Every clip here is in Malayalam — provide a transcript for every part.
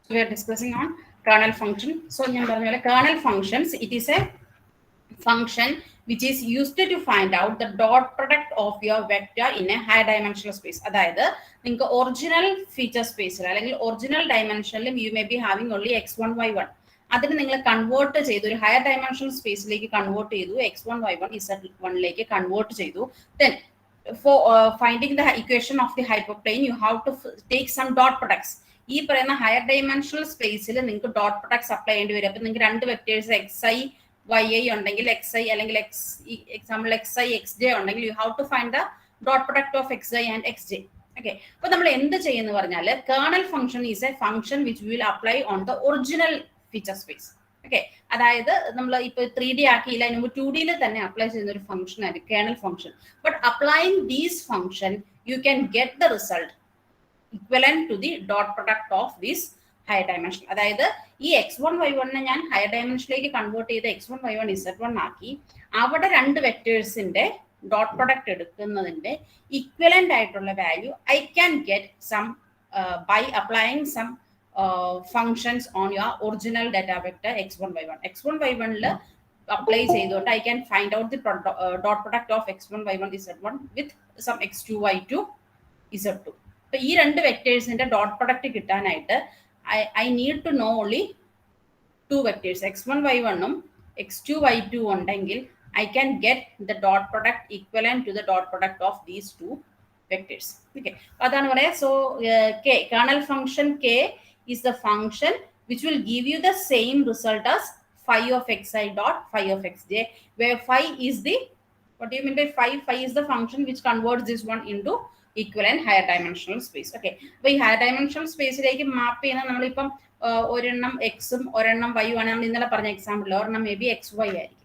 So we are discussing on kernel function. So kernel functions, it is a function which is used to find out the dot product of your vector in a high dimensional space. That is, original feature space, original dimension, you may be having only x1, y1. That is, convert to higher dimensional space, convert to x1, y1, z1, convert to. Then, for finding the equation of the hyperplane, you have to take some dot products. ഈ പറയുന്ന ഹയർ ഡൈമെൻഷണൽ സ്പേസിൽ നിങ്ങൾക്ക് ഡോട്ട് പ്രൊഡക്ട്സ് അപ്ലൈ ചെയ്യേണ്ടി വരും. അപ്പൊ നിങ്ങൾക്ക് രണ്ട് വെക്ടേഴ്സ് xi yi ഉണ്ടെങ്കിൽ xi അല്ലെങ്കിൽ എക്സാമ്പിൾ xi xj ഉണ്ടെങ്കിൽ you have to find the dot product of xi and xj. Okay, അപ്പൊ നമ്മൾ എന്ത് ചെയ്യുന്നു പറഞ്ഞാൽ kernel function is a function which will apply on the original feature space. Okay, അതായത് നമ്മൾ ഇപ്പൊ 3D ആക്കിയില്ല, അതിന് 2D തന്നെ അപ്ലൈ ചെയ്യുന്ന ഒരു ഫംഗ്ഷൻ ആയിരിക്കും kernel function. But applying these function U can get the result equivalent to the dot product of this higher dimension. അതായത് ഈ x1 y1 ഞാൻ ഹയർ ഡയമെൻഷനിലേക്ക് കൺവേർട്ട് ചെയ്ത് x1 y1 z1 ആക്കി അവിടെ രണ്ട് വെക്ടേഴ്സിന്റെ ഡോട്ട് പ്രൊഡക്റ്റ് എടുക്കുന്നതിന്റെ ഇക്വലന്റ് ആയിട്ടുള്ള value I can get some by applying some functions on your original data vector x1 y1. x1 y1 apply ചെയ്തുകൊണ്ട് I can find out the dot product of x1 y1 z1 with some x2 y2 z2. So ഈ രണ്ട് വെക്ടേഴ്സിന്റെ ഡോട്ട് പ്രൊഡക്റ്റ് കിട്ടാനായിട്ട് I need to know only two vectors x1 y1 ഉം x2 y2 ഉണ്ടെങ്കിൽ I can get the dot product equivalent to the dot product of these two vectors. Okay, അതാണ് പറയാ. So k kernel function k is the function which will give you the same result as phi of xi dot phi of xj, where phi is the, what do you mean by phi? Phi is the function which converts this one into equivalent higher dimensional space. Okay, അപ്പോൾ ഈ higher dimensional spaceലേക്ക് മാപ്പ് ചെയ്യുന്ന നമ്മളിപ്പം ഒരെണ്ണം എക്സും ഒരെണ്ണം വൈയും ആണ്. നമ്മൾ ഇന്നലെ പറഞ്ഞ എക്സാമ്പിൾ ഒരെണ്ണം മേ ബി എക്സ് വൈ ആയിരിക്കും.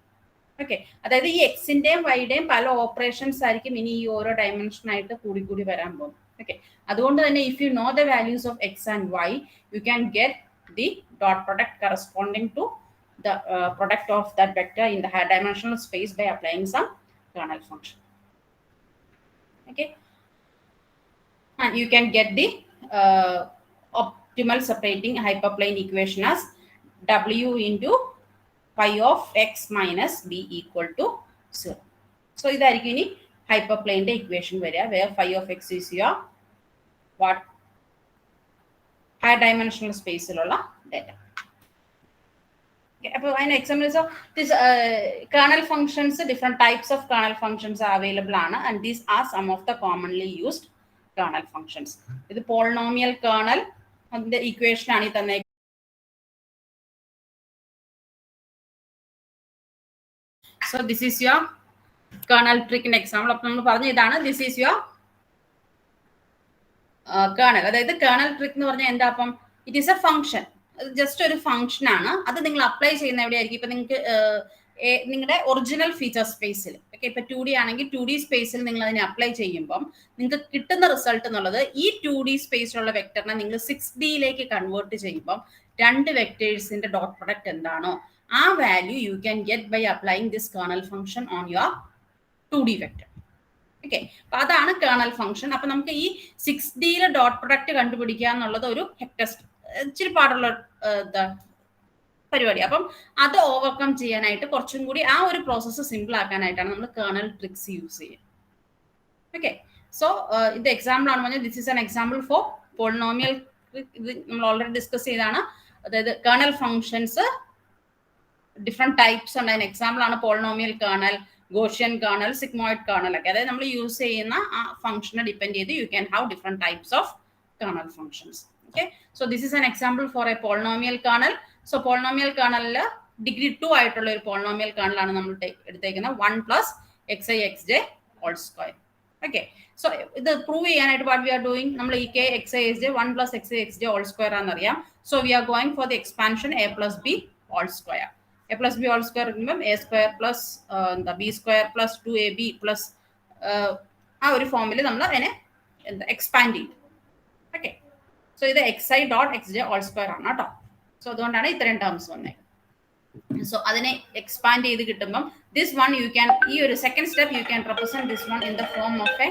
ഓക്കെ, അതായത് ഈ എക്സിന്റെയും വൈയുടെയും പല ഓപ്പറേഷൻസ് ആയിരിക്കും ഇനി ഈ ഓരോ ഡയമെൻഷനായിട്ട് കൂടി വരാൻ പോകും. ഓക്കെ, അതുകൊണ്ട് തന്നെ if you know the values of X and Y you can get the dot product corresponding to the product of that vector in the higher dimensional space by applying some kernel function. Okay, and you can get the optimal separating hyperplane equation as w into pi of x minus b equal to 0. So ഇതായിരിക്കും ഇനി hyperplane equation വരിക, where phi of x is your what higher dimensional space ലുള്ള data. അപ്പോൾ അതിന് examples of this kernel functions, different types of kernel functions available ആണ്. And these are some of the commonly used kernel functions. ഇത് പോളിനോമിയൽ കേർണൽ, അതിന്റെ ഇക്വേഷൻ ആണ് ഈ തന്നെ. So this is your kernel ട്രിക്കിന്റെ എക്സാമ്പിൾ. അപ്പൊ നമ്മൾ പറഞ്ഞ ഇതാണ്, ദിസ് ഈസ് യുവർ കേർണൽ. അതായത് കേർണൽ ട്രിക്ക് എന്ന് പറഞ്ഞാൽ എന്താ? അപ്പം it is a function, just ഒരു ഫംഗ്ഷൻ ആണ്. അത് നിങ്ങൾ അപ്ലൈ ചെയ്യുന്ന എവിടെയായിരിക്കും? ഇപ്പൊ നിങ്ങൾക്ക് നിങ്ങളുടെ ഒറിജിനൽ ഫീച്ചർ സ്പേസിൽ, ഓക്കെ, ഇപ്പൊ 2D ആണെങ്കിൽ 2D സ്പേസിൽ നിങ്ങൾ അതിനെ അപ്ലൈ ചെയ്യുമ്പം നിങ്ങൾക്ക് കിട്ടുന്ന റിസൾട്ട് എന്നുള്ളത് ഈ 2D സ്പേസിലുള്ള വെക്ടറിനെ നിങ്ങൾ 6Dയിലേക്ക് കൺവേർട്ട് ചെയ്യുമ്പം രണ്ട് വെക്ടേഴ്സിന്റെ ഡോട്ട് പ്രൊഡക്റ്റ് എന്താണോ ആ value you can get by applying this kernel function on your 2D vector. Okay, അപ്പൊ അതാണ് കേർണൽ ഫംഗ്ഷൻ. അപ്പൊ നമുക്ക് ഈ 6Dയിലെ ഡോട്ട് പ്രൊഡക്റ്റ് കണ്ടുപിടിക്കുക എന്നുള്ളത് ഒരു ടെസ്റ്റ്, ഇച്ചിരി പാടുള്ള പരിപാടി. അപ്പം അത് ഓവർകം ചെയ്യാനായിട്ട് കുറച്ചും കൂടി ആ ഒരു പ്രോസസ്സ് സിമ്പിൾ ആക്കാനായിട്ടാണ് നമ്മൾ കേർണൽ ട്രിക്സ് യൂസ് ചെയ്യുന്നത്. ഓക്കെ, സോ ഇത് എക്സാമ്പിൾ ആണ് പറഞ്ഞാൽ this is an example for polynomial. ഇത് നമ്മൾ ഓൾറെഡി ഡിസ്കസ് ചെയ്താണ്. അതായത് കേർണൽ ഫംഗ്ഷൻസ് ഡിഫറെന്റ് ടൈപ്സ് ഉണ്ട്. അതിന് എക്സാമ്പിൾ ആണ് polynomial kernel, Gaussian kernel, sigmoid kernel ഒക്കെ. അതായത് നമ്മൾ യൂസ് ചെയ്യുന്ന ആ ഫംഗ്ഷനെ ഡിപ്പെൻഡ് ചെയ്ത് you can have different types of kernel functions. Okay, so this is an example for a polynomial kernel. So polynomial kernel degree 2 ആയിട്ടുള്ള ഒരു polynomial kernel ആണ് നമ്മൾ എടുത്തേക്കുന്നത് 1 plus xi xj all square. Okay, so ഇത് പ്രൂവ് ചെയ്യാനായിട്ട് what we are doing, നമ്മൾ ഈ k xi xj 1 plus xi xj all square ആണെന്നറിയാം. So we are going for the expansion a plus b all square. A plus b all square എന്നുമ്പോൾ a square plus b square plus 2ab plus ആ ഒരു ഫോമിൽ നമ്മൾ അതിനെ എക്സ്പാൻഡ് ചെയ്യും. ഓക്കെ, സോ ഇത് xi dot xj all square ആണ് കേട്ടോ. സോ അതുകൊണ്ടാണ് ഇത്രയും ടേംസ് വന്നത്. സോ അതിനെ എക്സ്പാൻഡ് ചെയ്ത് കിട്ടുമ്പം ദിസ് വൺ യു ക്യാൻ, ഈ ഒരു second step you can represent this one in the form of A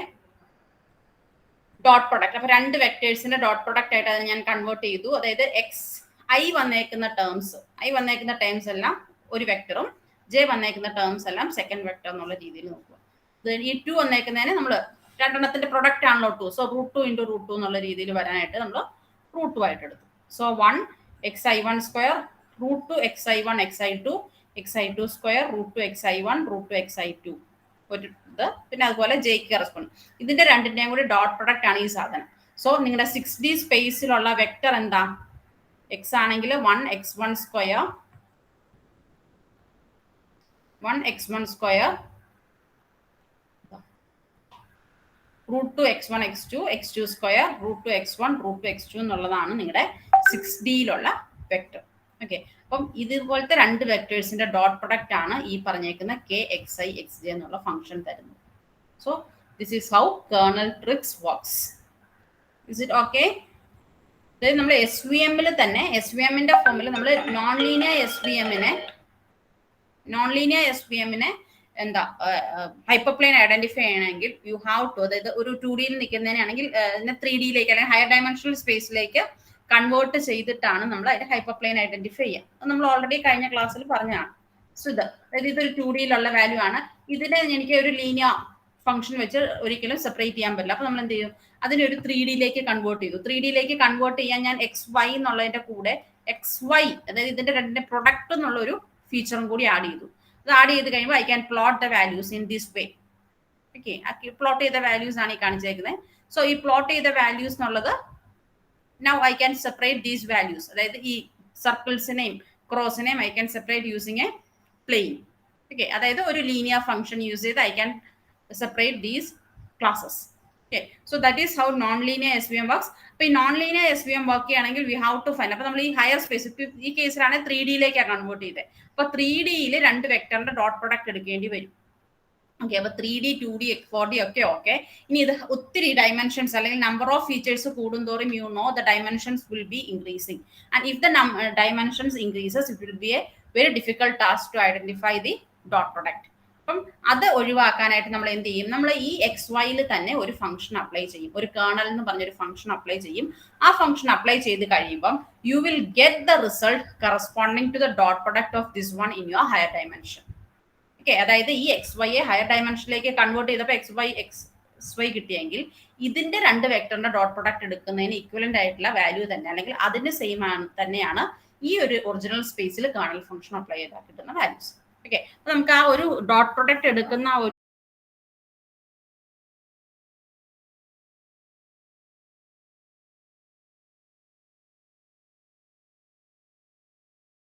dot product. അപ്പൊ രണ്ട് വെക്ടേഴ്സിന്റെ ഡോട്ട് പ്രൊഡക്റ്റ് ആയിട്ട് അത് ഞാൻ കൺവേർട്ട് ചെയ്തു. അതായത് ഐ വന്നേക്കുന്ന ടേംസ് എല്ലാം ഒരു വെക്ടറും ജെ വന്നേക്കുന്ന ടേംസ് എല്ലാം സെക്കൻഡ് വെക്ടർ എന്നുള്ള രീതിയിൽ നോക്കുക. ഈ 2 വന്നേക്കുന്നതിന് നമ്മൾ രണ്ടെണ്ണത്തിന്റെ പ്രൊഡക്റ്റ് ആണല്ലോ 2, സോ √2 × √2 എന്നുള്ള രീതിയിൽ വരാനായിട്ട് നമ്മൾ √2 ആയിട്ട് എടുത്തു. So 1 xi1 square √2 xi1 xi2 xi2 square √2 xi1 √2 xi2 ഒരു ഇത്. പിന്നെ അതുപോലെ ജെക്ക് കറസ്പോണ്ട് ഇതിന്റെ രണ്ടിന്റെയും കൂടി ഡോട്ട് പ്രൊഡക്റ്റ് ആണ് ഈ സാധനം. സോ നിങ്ങളുടെ 6D സ്പേസിലുള്ള വെക്ടർ എന്താ? എക്സ് ആണെങ്കിൽ 1x1 square 1x1 square √2 x1 x2 x2 square √2 x1 √2 x2 എന്നുള്ളതാണ് നിങ്ങളുടെ 6Dയിലുള്ള വെക്ടർ. ഓക്കെ, അപ്പം ഇതുപോലത്തെ രണ്ട് വെക്ടേഴ്സിന്റെ ഡോട്ട് പ്രൊഡക്റ്റ് ആണ് ഈ പറഞ്ഞേക്കുന്ന kxi xj എന്നുള്ള ഫംഗ്ഷൻ തരുന്നത്. So this is how kernel tricks works. Is it okay? അതായത് നമ്മൾ SVM തന്നെ SVMന്റെ ഫോമിൽ നമ്മൾ നോൺ ലീനിയർ SVMനെ എന്താ ഹൈപ്പർപ്ലെയിൻ ഐഡന്റിഫൈ ചെയ്യണമെങ്കിൽ യു ഹാവ് ടു, അതായത് ഒരു 2Dയിൽ നിൽക്കുന്നതിനാണെങ്കിൽ 3Dയിലേക്ക് അല്ലെങ്കിൽ ഹയർ ഡയമെൻഷണൽ സ്പേസിലേക്ക് കൺവേർട്ട് ചെയ്തിട്ടാണ് നമ്മൾ അതിന്റെ ഹൈപ്പർപ്ലെയിൻ ഐഡന്റിഫൈ ചെയ്യുക. അത് നമ്മൾ ഓൾറെഡി കഴിഞ്ഞ ക്ലാസ്സിൽ പറഞ്ഞതാണ്. സോ അതായത് ഇതൊരു 2Dയിലുള്ള വാല്യൂ ആണ്. ഇതിനെ എനിക്ക് ഒരു ലീനിയർ ഫംഗ്ഷൻ വെച്ച് ഒരിക്കലും സെപ്പറേറ്റ് ചെയ്യാൻ പറ്റില്ല. അപ്പൊ നമ്മൾ എന്ത് ചെയ്യും? അതിനെ ഒരു 3Dയിലേക്ക് കൺവേർട്ട് ചെയ്തു. 3Dയിലേക്ക് കൺവേർട്ട് ചെയ്യാൻ ഞാൻ XY എന്നുള്ളതിന്റെ കൂടെ XY, അതായത് ഇതിന്റെ രണ്ടിന്റെ പ്രൊഡക്റ്റ് എന്നുള്ള ഒരു ഫീച്ചറും കൂടി ആഡ് ചെയ്തു. അത് ആഡ് ചെയ്ത് കഴിയുമ്പോൾ I can plot the values in this way. Okay, plot ചെയ്ത വാല്യൂസ് ആണ് ഈ കാണിച്ചേക്കുന്നത്. സോ ഈ പ്ലോട്ട് ചെയ്ത വാല്യൂസ് എന്നുള്ളത് now I can separate these values. അതായത് ഈ സർക്കിൾസിനെയും ക്രോസിനെയും I can separate using a plane. Okay, അതായത് ഒരു ലീനിയർ ഫംഗ്ഷൻ യൂസ് ചെയ്ത് I can separate these classes. Okay, so that is how non linear SVM works. അപ്പൊ ഈ നോൺ ലീനിയർ SVM വർക്ക് ചെയ്യുകയാണെങ്കിൽ വി ഹാവ് ടു ഫൈൻഡ്. അപ്പൊ നമ്മൾ ഈ ഹയർ സ്പേസ് ഈ കേസിലാണ് 3Dയിലേക്കാണ് കൺവേർട്ട് ചെയ്തത്. അപ്പൊ 3Dയിൽ രണ്ട് വെക്ടറിന്റെ ഡോട്ട് പ്രൊഡക്റ്റ് എടുക്കേണ്ടി വരും. ഓക്കെ, അപ്പൊ 3D 2D 4D ഒക്കെ ഓക്കെ. ഇനി ഇത് ഒത്തിരി ഡയമെൻഷൻസ് അല്ലെങ്കിൽ നമ്പർ ഓഫ് ഫീച്ചേഴ്സ് കൂടുന്തോറും you know the dimensions will be increasing. And if the dimensions increases it will be a very difficult task to identify the dot product. അപ്പം അത് ഒഴിവാക്കാനായിട്ട് നമ്മൾ എന്ത് ചെയ്യും? നമ്മൾ ഈ XYയിൽ തന്നെ ഒരു ഫംഗ്ഷൻ അപ്ലൈ ചെയ്യും. ഒരു കേർണൽ എന്ന് പറഞ്ഞൊരു ഫംഗ്ഷൻ അപ്ലൈ ചെയ്യും. ആ ഫംഗ്ഷൻ അപ്ലൈ ചെയ്ത് കഴിയുമ്പം you will get the result corresponding to the dot product of this one in your higher dimension. Okay, അതായത് ഈ XYയെ ഹയർ ഡയമെൻഷനിലേക്ക് കൺവേർട്ട് ചെയ്തപ്പോൾ XY കിട്ടിയെങ്കിൽ ഇതിന്റെ രണ്ട് വെക്ടറിന്റെ ഡോട്ട് പ്രൊഡക്റ്റ് എടുക്കുന്നതിന് ഇക്വലന്റ് ആയിട്ടുള്ള വാല്യൂ തന്നെ അല്ലെങ്കിൽ അതിന് സെയിം തന്നെയാണ് ഈ ഒരു ഒറിജിനൽ സ്പേസിൽ കേർണൽ ഫംഗ്ഷൻ അപ്ലൈ ചെയ്താൽ കിട്ടുന്ന വാല്യൂസ്. ഓക്കെ, അപ്പൊ നമുക്ക് ആ ഒരു ഡോട്ട് പ്രൊഡക്റ്റ് എടുക്കുന്ന